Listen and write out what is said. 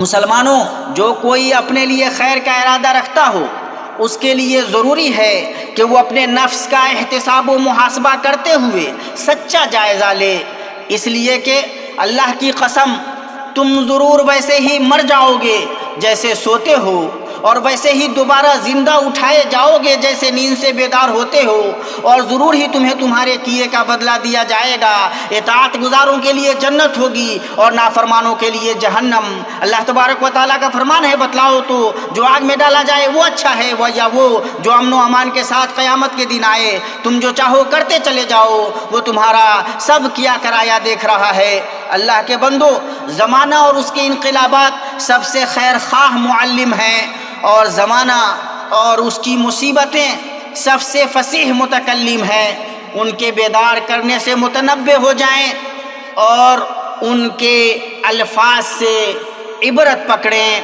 مسلمانوں، جو کوئی اپنے لیے خیر کا ارادہ رکھتا ہو اس کے لیے ضروری ہے کہ وہ اپنے نفس کا احتساب و محاسبہ کرتے ہوئے سچا جائزہ لے، اس لیے کہ اللہ کی قسم تم ضرور ویسے ہی مر جاؤ گے جیسے سوتے ہو، اور ویسے ہی دوبارہ زندہ اٹھائے جاؤ گے جیسے نیند سے بیدار ہوتے ہو، اور ضرور ہی تمہیں تمہارے کیے کا بدلہ دیا جائے گا۔ اطاعت گزاروں کے لیے جنت ہوگی اور نافرمانوں کے لیے جہنم۔ اللہ تبارک و تعالیٰ کا فرمان ہے، بتلاؤ تو جو آگ میں ڈالا جائے وہ اچھا ہے یا وہ جو امن و امان کے ساتھ قیامت کے دن آئے؟ تم جو چاہو کرتے چلے جاؤ، وہ تمہارا سب کیا کرایا دیکھ رہا ہے۔ اللہ کے بندو، زمانہ اور اس کے انقلابات سب سے خیر خواہ معلم ہیں، اور زمانہ اور اس کی مصیبتیں سب سے فصیح متکلم ہیں۔ ان کے بیدار کرنے سے متنبہ ہو جائیں اور ان کے الفاظ سے عبرت پکڑیں۔